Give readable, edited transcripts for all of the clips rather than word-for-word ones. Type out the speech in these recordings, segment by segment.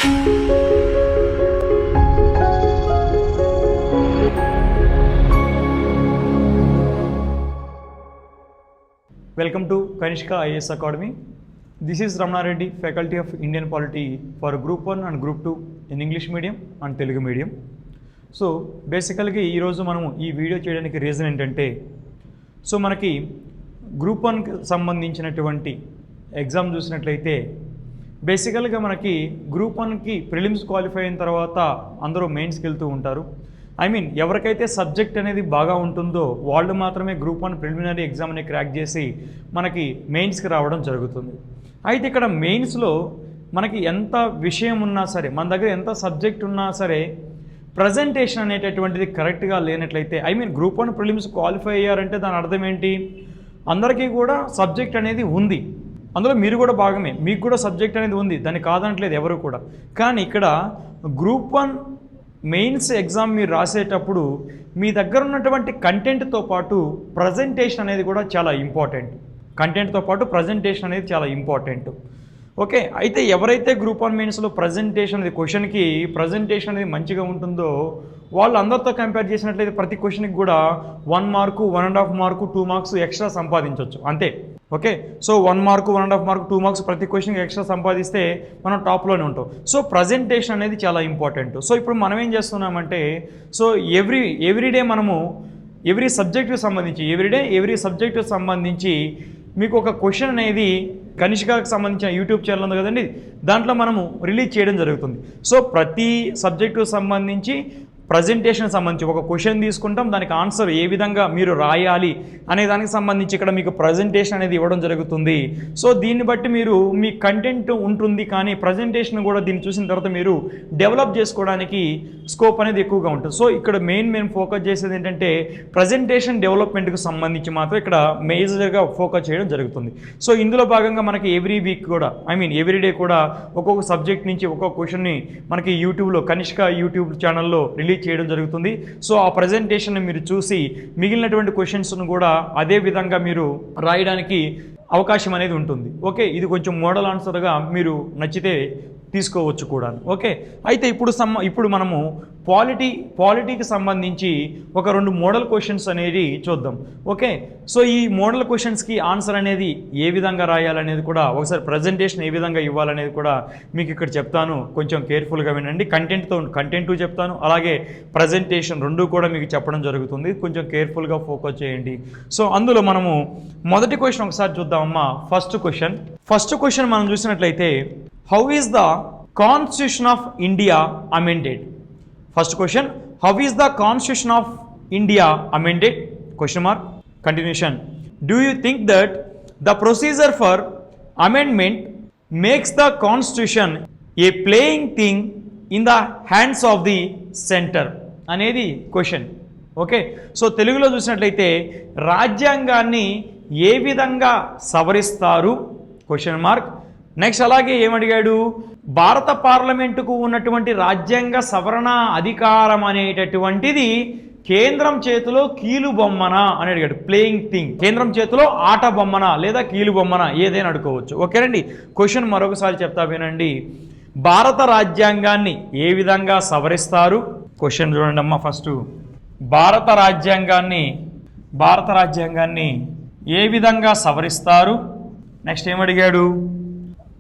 Welcome to Kanishka IAS Academy. This is Ramana Reddy, Faculty of Indian Polity for Group 1 and Group 2 in English medium and Telugu medium. So basically ఈ రోజు మనము ఈ video చేయడానికి reason ఏంటంటే so మనకి group 1 కి సంబంధించినటువంటి exam చూసినట్లయితే బేసికల్గా మనకి గ్రూప్ 1 కి ప్రిలిమ్స్ క్వాలిఫై అయిన తర్వాత అందరూ మెయిన్స్కి వెళ్తూ ఉంటారు. ఎవరికైతే సబ్జెక్ట్ అనేది బాగా ఉంటుందో వాళ్ళు మాత్రమే గ్రూప్ 1 ప్రిలిమినరీ ఎగ్జామ్ని క్రాక్ చేసి మనకి మెయిన్స్కి రావడం జరుగుతుంది. అయితే ఇక్కడ మెయిన్స్లో మనకి ఎంత విషయం ఉన్నా సరే, మన దగ్గర ఎంత సబ్జెక్ట్ ఉన్నా సరే, ప్రజెంటేషన్ అనేటటువంటిది కరెక్ట్గా లేనట్లయితే గ్రూప్ 1 ప్రిలిమ్స్ క్వాలిఫై అయ్యారంటే దాని అర్థం ఏంటి? అందరికీ కూడా సబ్జెక్ట్ అనేది ఉంది, అందులో మీరు కూడా భాగమే, మీకు కూడా సబ్జెక్ట్ అనేది ఉంది, దాన్ని కాదనట్లేదు ఎవరు కూడా. కానీ ఇక్కడ గ్రూప్ 1 మెయిన్స్ ఎగ్జామ్ మీరు రాసేటప్పుడు మీ దగ్గర ఉన్నటువంటి కంటెంట్తో పాటు ప్రజెంటేషన్ అనేది కూడా చాలా ఇంపార్టెంట్. కంటెంట్తో పాటు ప్రజెంటేషన్ అనేది చాలా ఇంపార్టెంట్. ఓకే, అయితే ఎవరైతే గ్రూప్ 1 మెయిన్స్లో ప్రజెంటేషన్ అనేది క్వశ్చన్కి ప్రజెంటేషన్ అనేది మంచిగా ఉంటుందో వాళ్ళు అందరితో కంపేర్ చేసినట్లయితే ప్రతి క్వశ్చన్కి కూడా 1 మార్కు 1.5 మార్కు 2 మార్క్స్ ఎక్స్ట్రా సంపాదించవచ్చు అంతే. Okay, so 1 mark 1.5 mark 2 marks ప్రతి క్వశ్చన్కి ఎక్స్ట్రా సంపాదిస్తే మనం టాప్లోనే ఉంటాం. సో ప్రజెంటేషన్ అనేది చాలా ఇంపార్టెంట్. సో ఇప్పుడు మనం ఏం చేస్తున్నామంటే సో ఎవ్రీడే మనము ఎవ్రీ సబ్జెక్టుకి సంబంధించి మీకు ఒక క్వశ్చన్ అనేది కనిష్కకి సంబంధించిన యూట్యూబ్ ఛానల్ ఉంది కదండి, దాంట్లో మనము రిలీజ్ చేయడం జరుగుతుంది. సో ప్రతి సబ్జెక్టుకు సంబంధించి ప్రజెంటేషన్ సంబంధించి ఒక క్వశ్చన్ తీసుకుంటాం, దానికి ఆన్సర్ ఏ విధంగా మీరు రాయాలి అనే దానికి సంబంధించి ఇక్కడ మీకు ప్రజెంటేషన్ అనేది ఇవ్వడం జరుగుతుంది. సో దీన్ని బట్టి మీరు మీ కంటెంట్ ఉంటుంది, కానీ ప్రజెంటేషన్ కూడా దీన్ని చూసిన తర్వాత మీరు డెవలప్ చేసుకోవడానికి స్కోప్ అనేది ఎక్కువగా ఉంటుంది. సో ఇక్కడ మెయిన్ ఫోకస్ చేసేది ఏంటంటే ప్రజెంటేషన్ డెవలప్మెంట్కి సంబంధించి మాత్రం ఇక్కడ మేజర్గా ఫోకస్ చేయడం జరుగుతుంది. సో ఇందులో భాగంగా మనకి ఎవ్రీ వీక్ కూడా ఎవ్రీడే కూడా ఒక్కొక్క సబ్జెక్ట్ నుంచి ఒక్కొక్క క్వశ్చన్ని మనకి యూట్యూబ్లో కనిష్క యూట్యూబ్ ఛానల్లో రిలీజ్ చేయడం జరుగుతుంది. సో ఆ ప్రజెంటేషన్ మీరు చూసి మిగిలినటువంటి క్వశ్చన్స్ను కూడా అదే విధంగా మీరు రాయడానికి అవకాశం అనేది ఉంటుంది. ఓకే, ఇది కొంచెం మోడల్ ఆన్సర్గా మీరు నచ్చితే తీసుకోవచ్చు కూడా. ఓకే, అయితే ఇప్పుడు మనము పాలిటీకి సంబంధించి ఒక 2 మోడల్ క్వశ్చన్స్ అనేది చూద్దాం. ఓకే, సో ఈ మోడల్ క్వశ్చన్స్కి ఆన్సర్ అనేది ఏ విధంగా రాయాలనేది కూడా, ఒకసారి ప్రజెంటేషన్ ఏ విధంగా ఇవ్వాలనేది కూడా మీకు ఇక్కడ చెప్తాను. కొంచెం కేర్ఫుల్గా వినండి. కంటెంట్ చెప్తాను, అలాగే ప్రజెంటేషన్ 2 కూడా మీకు చెప్పడం జరుగుతుంది. కొంచెం కేర్ఫుల్గా ఫోకస్ చేయండి. సో అందులో మనము మొదటి క్వశ్చన్ ఒకసారి చూద్దామమ్మా. ఫస్ట్ క్వశ్చన్ మనం చూసినట్లయితే, how is the Constitution of India amended? First question, how is the Constitution of India amended? Question mark. Continuation, do you think that the procedure for amendment makes the Constitution a playing thing in the hands of the center? అనేది question. Okay, so తెలుగులో చూసినట్లయితే రాజ్యాంగాన్ని ఏ విధంగా సవరిస్తారు? Question mark. Next అలాగే ఏమడిగాడు, భారత పార్లమెంటుకు ఉన్నటువంటి రాజ్యాంగ సవరణ అధికారం అనేటటువంటిది కేంద్రం చేతిలో కీలుబొమ్మన అని అడిగాడు. ప్లేయింగ్ థింగ్, కేంద్రం చేతిలో ఆట బొమ్మన లేదా కీలుబొమ్మన ఏదైనా అడుకోవచ్చు. ఓకేనండి, క్వశ్చన్ మరొకసారి చెప్తా వినండి. భారత రాజ్యాంగాన్ని ఏ విధంగా సవరిస్తారు? క్వశ్చన్ చూడండి అమ్మా. ఫస్ట్ భారత రాజ్యాంగాన్ని ఏ విధంగా సవరిస్తారు? నెక్స్ట్ ఏమడిగాడు,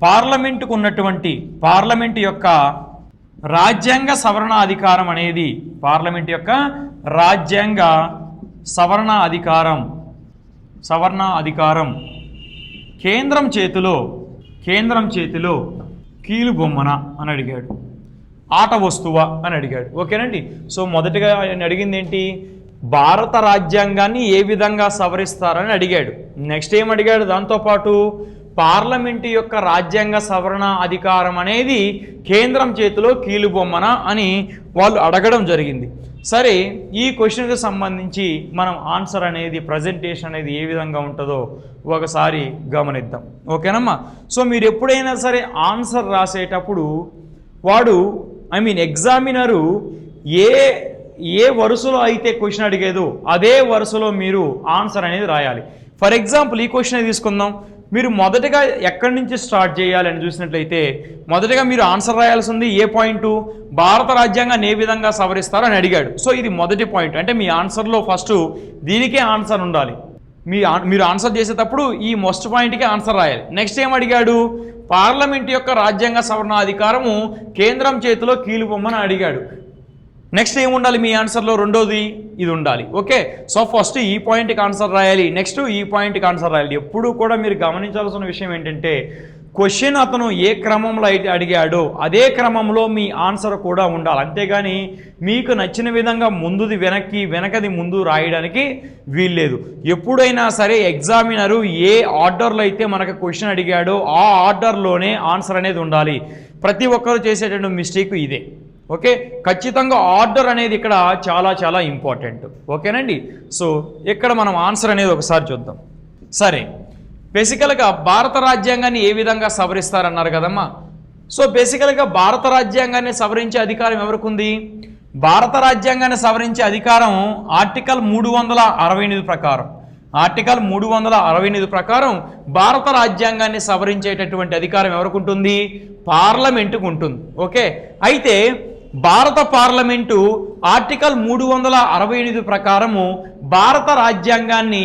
పార్లమెంటు యొక్క రాజ్యాంగ సవరణ అధికారం అనేది, పార్లమెంటు యొక్క రాజ్యాంగ సవరణ అధికారం కేంద్రం చేతిలో కీలుబొమ్మన అని అడిగాడు. ఆట వస్తువా అని అడిగాడు. ఓకేనండి, సో మొదటగా ఆయన అడిగింది ఏంటి, భారత రాజ్యాంగాన్ని ఏ విధంగా సవరిస్తారని అడిగాడు. నెక్స్ట్ ఏమడిగాడు, దాంతోపాటు పార్లమెంటు యొక్క రాజ్యాంగ సవరణ అధికారం అనేది కేంద్రం చేతిలో కీలుబొమ్మన అని వాళ్ళు అడగడం జరిగింది. సరే, ఈ క్వశ్చన్కి సంబంధించి మనం ఆన్సర్ అనేది ప్రజెంటేషన్ అనేది ఏ విధంగా ఉంటుందో ఒకసారి గమనిద్దాం. ఓకేనమ్మా, సో మీరు ఎప్పుడైనా సరే ఆన్సర్ రాసేటప్పుడు వాడు ఎగ్జామినరు ఏ వరుసలో అయితే క్వశ్చన్ అడిగేదో అదే వరుసలో మీరు ఆన్సర్ అనేది రాయాలి. ఫర్ ఎగ్జాంపుల్ ఈ క్వశ్చన్ తీసుకుందాం. మీరు మొదటగా ఎక్కడి నుంచి స్టార్ట్ చేయాలని చూసినట్లయితే మొదటగా మీరు ఆన్సర్ రాయాల్సి ఉంది. ఏ పాయింట్? భారత రాజ్యాంగాన్ని ఏ విధంగా సవరిస్తారు అని అడిగాడు. సో ఇది మొదటి పాయింట్. అంటే మీ ఆన్సర్లో ఫస్ట్ దీనికే ఆన్సర్ ఉండాలి. మీరు ఆన్సర్ చేసేటప్పుడు ఈ మొస్ట్ పాయింట్కి ఆన్సర్ రాయాలి. నెక్స్ట్ ఏం అడిగాడు? పార్లమెంట్ యొక్క రాజ్యాంగ సవరణ అధికారము కేంద్రం చేతిలో కీలుబొమ్మని అడిగాడు. నెక్స్ట్ ఏముండాలి మీ ఆన్సర్లో? రెండోది ఇది ఉండాలి. ఓకే, సో ఫస్ట్ ఈ పాయింట్కి ఆన్సర్ రాయాలి, నెక్స్ట్ ఈ పాయింట్కి ఆన్సర్ రాయాలి. ఎప్పుడూ కూడా మీరు గమనించాల్సిన విషయం ఏంటంటే క్వశ్చన్ అతను ఏ క్రమంలో అయితే అడిగాడో అదే క్రమంలో మీ ఆన్సర్ కూడా ఉండాలి. అంతేగాని మీకు నచ్చిన విధంగా ముందుది వెనక్కి, వెనకది ముందు రాయడానికి వీల్లేదు. ఎప్పుడైనా సరే ఎగ్జామినరు ఏ ఆర్డర్లో అయితే మనకు క్వశ్చన్ అడిగాడో ఆ ఆర్డర్లోనే ఆన్సర్ అనేది ఉండాలి. ప్రతి ఒక్కరు చేసేటువంటి మిస్టేక్ ఇదే. ఓకే, ఖచ్చితంగా ఆర్డర్ అనేది ఇక్కడ చాలా చాలా ఇంపార్టెంట్. ఓకేనండి. సో ఇక్కడ మనం ఆన్సర్ అనేది ఒకసారి చూద్దాం. సరే, బేసికల్గా భారత రాజ్యాంగాన్ని ఏ విధంగా సవరిస్తారన్నారు కదమ్మా. సో బేసికల్గా భారత రాజ్యాంగాన్ని సవరించే అధికారం ఎవరికి ఉంది? భారత రాజ్యాంగాన్ని సవరించే అధికారం ఆర్టికల్ 368 ప్రకారం, ఆర్టికల్ 368 ప్రకారం భారత రాజ్యాంగాన్ని సవరించేటటువంటి అధికారం ఎవరికి ఉంటుంది? పార్లమెంటుకు ఉంటుంది. ఓకే, అయితే భారత పార్లమెంటు ఆర్టికల్ 368 ప్రకారము భారత రాజ్యాంగాన్ని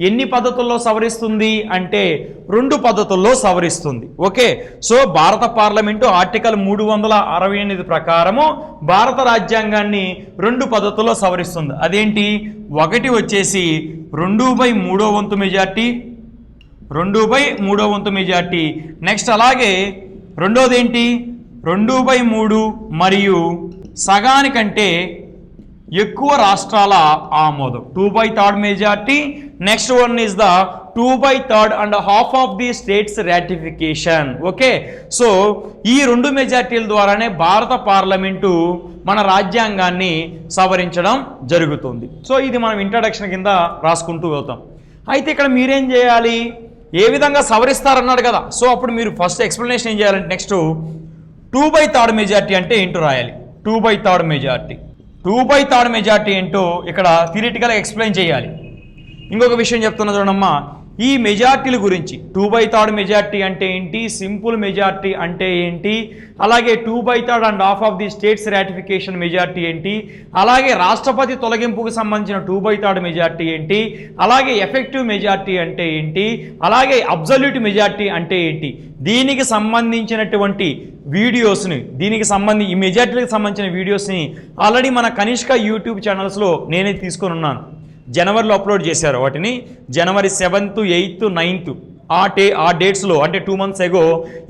ఎన్ని పద్ధతుల్లో సవరిస్తుంది అంటే 2 పద్ధతుల్లో సవరిస్తుంది. ఓకే, సో భారత పార్లమెంటు ఆర్టికల్ 368 ప్రకారము భారత రాజ్యాంగాన్ని 2 పద్ధతుల్లో సవరిస్తుంది. అదేంటి? ఒకటి వచ్చేసి 2/3 వంతు మెజార్టీ, 2/3 వంతు మెజార్టీ. నెక్స్ట్ అలాగే రెండోది ఏంటి? 2/3 మరియు సగానికంటే ఎక్కువ రాష్ట్రాల ఆమోదం, 2/3 majority. Next one is the 2/3 and half of the states ratification. Okay, so ఈ 2 మెజార్టీల ద్వారానే భారత పార్లమెంటు మన రాజ్యాంగాన్ని సవరించడం జరుగుతుంది. సో ఇది మనం ఇంట్రడక్షన్ కింద రాసుకుంటూ వెళ్తాం. అయితే ఇక్కడ మీరేం చేయాలి? ఏ విధంగా సవరిస్తారన్నాడు కదా. సో అప్పుడు మీరు ఫస్ట్ ఎక్స్ప్లెనేషన్ ఏం చేయాలంటే నెక్స్ట్ 2/3 మెజార్టీ అంటే ఏంటో రాయాలి. 2/3 మెజార్టీ, 2/3 మెజార్టీ ఏంటో ఇక్కడ థియరిటికల్గా ఎక్స్ప్లెయిన్ చేయాలి. ఇంకొక విషయం చెప్తున్నా చూడమ్మా, ఈ మెజార్టీల గురించి 2/3 మెజార్టీ అంటే ఏంటి, సింపుల్ మెజార్టీ అంటే ఏంటి, అలాగే 2/3 and half of the states ratification majority ఏంటి, అలాగే రాష్ట్రపతి తొలగింపుకు సంబంధించిన 2/3 మెజార్టీ ఏంటి, అలాగే ఎఫెక్టివ్ మెజార్టీ అంటే ఏంటి, అలాగే అబ్సల్యూట్ మెజార్టీ అంటే ఏంటి, దీనికి సంబంధించినటువంటి వీడియోస్ని, ఈ మెజార్టీలకు సంబంధించిన వీడియోస్ని ఆల్రెడీ మన కనిష్క యూట్యూబ్ ఛానల్స్లో నేనే తీసుకొని ఉన్నాను. జనవరిలో అప్లోడ్ చేశారు వాటిని. జనవరి 7th, 8th, 9th ఆ డేట్స్లో అంటే 2 months ఎగో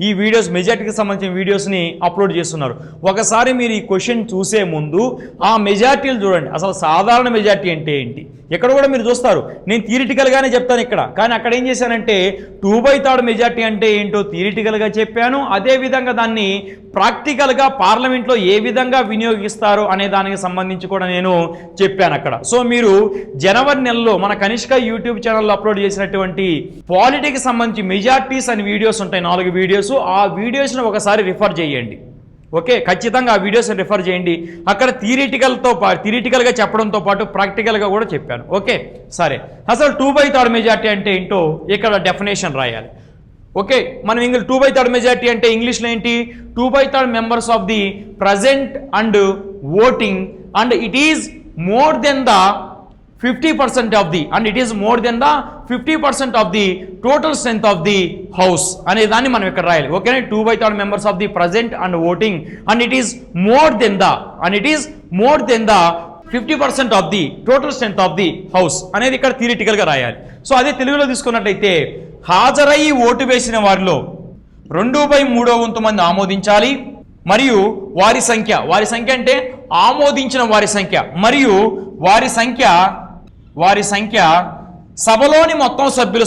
ఈ వీడియోస్ మెజార్టీకి సంబంధించిన వీడియోస్ని అప్లోడ్ చేస్తున్నారు. ఒకసారి మీరు ఈ క్వశ్చన్ చూసే ముందు ఆ మెజార్టీలు చూడండి. అసలు సాధారణ మెజార్టీ అంటే ఏంటి, ఎక్కడ కూడా మీరు చూస్తారు. నేను థియరిటికల్గానే చెప్తాను ఇక్కడ, కానీ అక్కడ ఏం చేశానంటే 2/3 మెజార్టీ అంటే ఏంటో థియరిటికల్గా చెప్పాను. అదేవిధంగా దాన్ని ప్రాక్టికల్గా పార్లమెంట్లో ఏ విధంగా వినియోగిస్తారు అనే దానికి సంబంధించి కూడా నేను చెప్పాను అక్కడ. సో మీరు జనవరి నెలలో మన కనిష్క యూట్యూబ్ ఛానల్లో అప్లోడ్ చేసినటువంటి పాలిటిక్స్ సంబంధించి మెజార్టీస్ అని వీడియోస్ ఉంటాయి, 4 వీడియోస్. ఆ వీడియోస్ని ఒకసారి రిఫర్ చేయండి. ఓకే, ఖచ్చితంగా ఆ వీడియోస్ని రిఫర్ చేయండి. అక్కడ థియరిటికల్గా చెప్పడంతో పాటు ప్రాక్టికల్గా కూడా చెప్పాను. ఓకే, సరే. అసలు 2/3 మెజార్టీ అంటే ఏంటో ఇక్కడ డెఫినేషన్ రాయాలి. ఓకే, మనం ఇంగ్లీష్ 2/3 మెజార్టీ అంటే ఇంగ్లీష్లో ఏంటి? 2/3 members of the present and voting and it is more than the 50% of the and it is more than the 50% of the total strength of the house అనే దాన్ని మనం ఇక్కడ రాయాలి. ఓకేనా? 2/3 members of the present and voting and it is more than the 50% of the total strength of the house అనేది ఇక్కడ థియరిటికల్గా రాయాలి. So అదే తెలుగులో తీసుకున్నట్లయితే హాజరయ్యి ఓటు వేసిన వారిలో 2/3 వంతు మంది ఆమోదించాలి మరియు వారి సంఖ్య అంటే ఆమోదించిన వారి సంఖ్య మరియు వారి సంఖ్య సభలోని మొత్తం సభ్యుల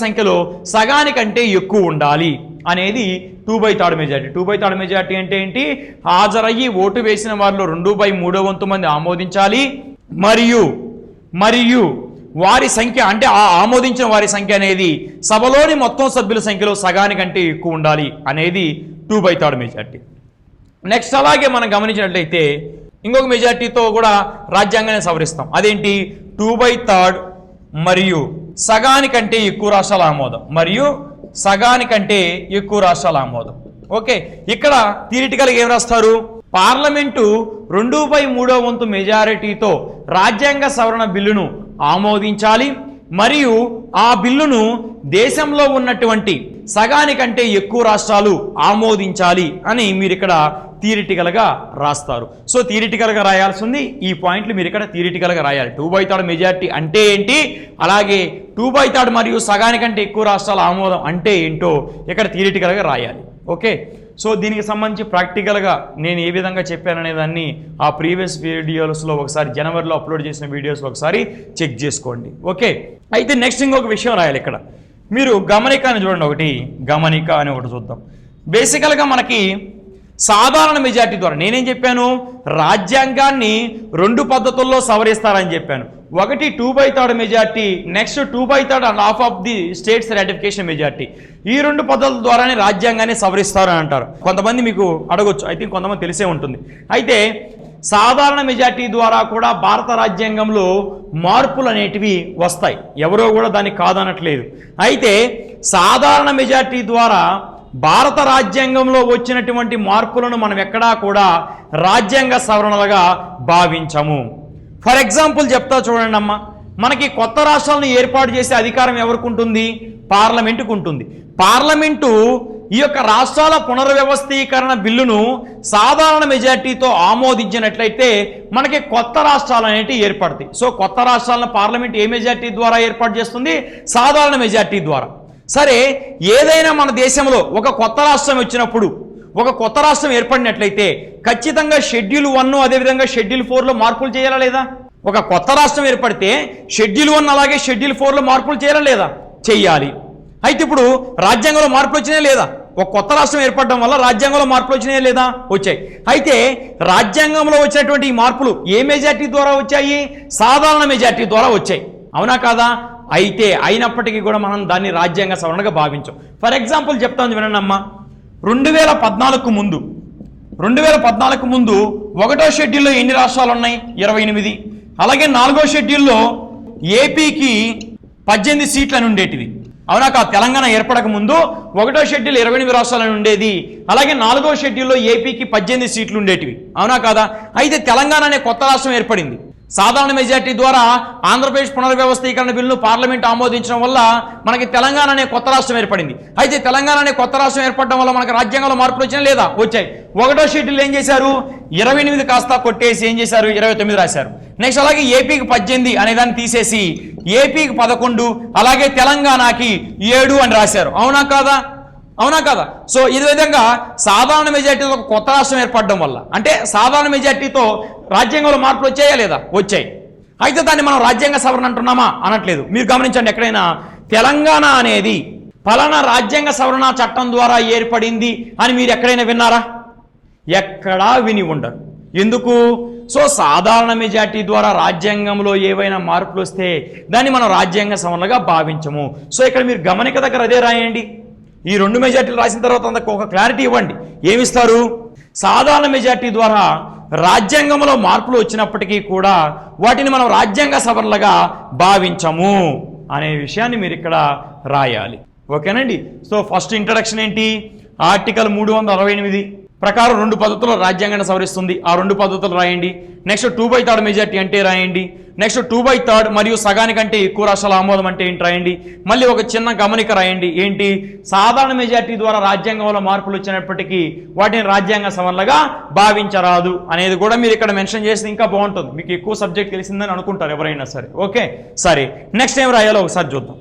సంఖ్యలో సగానికంటే ఎక్కువ ఉండాలి అనేది 2/3 మెజార్టీ. 2/3 మెజార్టీ అంటే ఏంటి? హాజరయ్యి ఓటు వేసిన వారిలో 2/3 వంతు మంది ఆమోదించాలి మరియు వారి సంఖ్య అంటే ఆ ఆమోదించిన వారి సంఖ్య అనేది సభలోని మొత్తం సభ్యుల సంఖ్యలో సగానికంటే ఎక్కువ ఉండాలి అనేది 2/3 మెజార్టీ. నెక్స్ట్ అలాగే మనం గమనించినట్లయితే ఇంకొక మెజార్టీతో కూడా రాజ్యాంగాన్ని సవరిస్తాం. అదేంటి? 2/3 మరియు సగానికంటే ఎక్కువ రాష్ట్రాల ఆమోదం మరియు సగానికంటే ఎక్కువ రాష్ట్రాల ఆమోదం. ఓకే, ఇక్కడ థియరిటికల్గా ఏం రాస్తారు? పార్లమెంటు 2/3 మెజారిటీతో రాజ్యాంగ సవరణ బిల్లును ఆమోదించాలి మరియు ఆ బిల్లును దేశంలో ఉన్నటువంటి సగానికంటే ఎక్కువ రాష్ట్రాలు ఆమోదించాలి అని మీరు ఇక్కడ థియరిటికల్గా రాస్తారు. సో థియరిటికల్గా రాయాల్సింది ఈ పాయింట్లు మీరు ఇక్కడ థియరిటికల్గా రాయాలి. 2/3 మెజారిటీ అంటే ఏంటి, అలాగే 2/3 మరియు సగానికంటే ఎక్కువ రాష్ట్రాల ఆమోదం అంటే ఏంటో ఇక్కడ థియరిటికల్గా రాయాలి. ఓకే, సో దీనికి సంబంధించి ప్రాక్టికల్గా నేను ఏ విధంగా చెప్పాననే దాన్ని ఆ ప్రీవియస్ వీడియోస్లో ఒకసారి జనవరిలో అప్లోడ్ చేసిన వీడియోస్లో ఒకసారి చెక్ చేసుకోండి. ఓకే, అయితే నెక్స్ట్ ఇంకొక విషయం రాయాలి. ఇక్కడ మీరు గమనిక అని చూడండి, ఒకటి గమనిక అని ఒకటి చూద్దాం. బేసికల్గా మనకి సాధారణ మెజార్టీ ద్వారా నేనేం చెప్పాను, రాజ్యాంగాన్ని 2 పద్ధతుల్లో సవరిస్తారని చెప్పాను. ఒకటి 2/3 majority, next 2/3 and half of the states ratification majority. ఈ 2 పద్ధతుల ద్వారానే రాజ్యాంగాన్ని సవరిస్తారు అని అంటారు. కొంతమంది మీకు అడగొచ్చు, అయితే కొంతమంది తెలిసే ఉంటుంది. అయితే సాధారణ మెజార్టీ ద్వారా కూడా భారత రాజ్యాంగంలో మార్పులు అనేటివి వస్తాయి, ఎవరో కూడా దాన్ని కాదనట్లేదు. అయితే సాధారణ మెజార్టీ ద్వారా భారత రాజ్యాంగంలో వచ్చినటువంటి మార్పులను మనం ఎక్కడా కూడా రాజ్యాంగ సవరణలుగా భావించము. ఫర్ ఎగ్జాంపుల్ చెప్తా చూడండి అమ్మా, మనకి కొత్త రాష్ట్రాలను ఏర్పాటు చేసే అధికారం ఎవరికి ఉంటుంది? పార్లమెంటుకు ఉంటుంది. పార్లమెంటు ఈ యొక్క రాష్ట్రాల పునర్వ్యవస్థీకరణ బిల్లును సాధారణ మెజార్టీతో ఆమోదించినట్లయితే మనకి కొత్త రాష్ట్రాలు అనేవి ఏర్పడతాయి. సో కొత్త రాష్ట్రాలను పార్లమెంట్ ఏ మెజార్టీ ద్వారా ఏర్పాటు చేస్తుంది? సాధారణ మెజార్టీ ద్వారా. సరే, ఏదైనా మన దేశంలో ఒక కొత్త రాష్ట్రం వచ్చినప్పుడు, ఒక కొత్త రాష్ట్రం ఏర్పడినట్లయితే ఖచ్చితంగా షెడ్యూల్ 1 అదేవిధంగా షెడ్యూల్ 4లో మార్పులు చేయాలా లేదా? ఒక కొత్త రాష్ట్రం ఏర్పడితే షెడ్యూల్ 1 అలాగే షెడ్యూల్ 4లో మార్పులు చేయాలా లేదా? చెయ్యాలి. అయితే ఇప్పుడు రాజ్యాంగంలో మార్పులు వచ్చినాయా లేదా? ఒక కొత్త రాష్ట్రం ఏర్పడడం వల్ల రాజ్యాంగంలో మార్పులు వచ్చినాయా లేదా? వచ్చాయి. అయితే రాజ్యాంగంలో వచ్చినటువంటి ఈ మార్పులు ఏ మెజార్టీ ద్వారా వచ్చాయి? సాధారణ మెజార్టీ ద్వారా వచ్చాయి, అవునా కాదా? అయితే అయినప్పటికీ కూడా మనం దాన్ని రాజ్యాంగ సవరణగా భావించాం. ఫర్ ఎగ్జాంపుల్ చెప్తాను వినండి అమ్మా, 2014కు ముందు 1వ షెడ్యూల్లో ఎన్ని రాష్ట్రాలు ఉన్నాయి? 28. అలాగే 4వ షెడ్యూల్లో ఏపీకి 18 సీట్లని ఉండేటివి, అవునా కాదు? తెలంగాణ ఏర్పడక ముందు 1వ షెడ్యూల్ 28 రాష్ట్రాలని ఉండేది, అలాగే 4వ షెడ్యూల్లో ఏపీకి 18 సీట్లు ఉండేటివి, అవునా కాదా? అయితే తెలంగాణ అనే కొత్త రాష్ట్రం ఏర్పడింది. సాధారణ మెజార్టీ ద్వారా ఆంధ్రప్రదేశ్ పునర్వ్యవస్థీకరణ బిల్లును పార్లమెంట్ ఆమోదించడం వల్ల మనకి తెలంగాణ అనే కొత్త రాష్ట్రం ఏర్పడింది. అయితే తెలంగాణ అనే కొత్త రాష్ట్రం ఏర్పడడం వల్ల మనకి రాజ్యాంగంలో మార్పులు వచ్చినా లేదా? వచ్చాయి. 1వ షెడ్యూల్ ఏం చేశారు? 28 కాస్త కొట్టేసి ఏం చేశారు? 29 రాశారు. నెక్స్ట్ అలాగే ఏపీకి 18 అనే దాన్ని తీసేసి ఏపీకి 11 అలాగే తెలంగాణకి 7 అని రాశారు, అవునా కాదా? అవునా కదా? సో ఈ విధంగా సాధారణ మెజార్టీతో ఒక కొత్త రాష్ట్రం ఏర్పడడం వల్ల, అంటే సాధారణ మెజార్టీతో రాజ్యాంగంలో మార్పులు వచ్చాయా లేదా? వచ్చాయి. అయితే దాన్ని మనం రాజ్యాంగ సవరణ అంటున్నామా? అనట్లేదు. మీరు గమనించండి, ఎక్కడైనా తెలంగాణ అనేది ఫలానా రాజ్యాంగ సవరణ చట్టం ద్వారా ఏర్పడింది అని మీరు ఎక్కడైనా విన్నారా? ఎక్కడా విని ఉండరు. ఎందుకు? సో సాధారణ మెజార్టీ ద్వారా రాజ్యాంగంలో ఏవైనా మార్పులు వస్తే దాన్ని మనం రాజ్యాంగ సవరణగా భావించము. సో ఇక్కడ మీరు గమనిక దగ్గర అదే రాయండి. ఈ 2 మెజార్టీలు రాసిన తర్వాత అందుకు ఒక క్లారిటీ ఇవ్వండి. ఏమిస్తారు? సాధారణ మెజార్టీ ద్వారా రాజ్యాంగంలో మార్పులు వచ్చినప్పటికీ కూడా వాటిని మనం రాజ్యాంగ సవరణలుగా భావించము అనే విషయాన్ని మీరు ఇక్కడ రాయాలి. ఓకేనండి? సో ఫస్ట్ ఇంట్రడక్షన్ ఏంటి? ఆర్టికల్ 368 ప్రకారం 2 పద్ధతుల్లో రాజ్యాంగాన్ని సవరిస్తుంది. ఆ 2 పద్ధతులు రాయండి. నెక్స్ట్ 2/3 మెజార్టీ అంటే రాయండి. నెక్స్ట్ 2/3 మరియు సగానికంటే ఎక్కువ రాష్ట్రాల ఆమోదం అంటే ఏంటి రాయండి. మళ్ళీ ఒక చిన్న గమనిక రాయండి. ఏంటి? సాధారణ మెజార్టీ ద్వారా రాజ్యాంగంలో మార్పులు వచ్చినప్పటికీ వాటిని రాజ్యాంగ సవరణలుగా భావించరాదు అనేది కూడా మీరు ఇక్కడ మెన్షన్ చేస్తే ఇంకా బాగుంటుంది. మీకు ఎక్కువ సబ్జెక్ట్ తెలిసిందని అనుకుంటారు ఎవరైనా సరే. ఓకే, సరే. నెక్స్ట్ ఏం రాయాలో ఒకసారి చూద్దాం.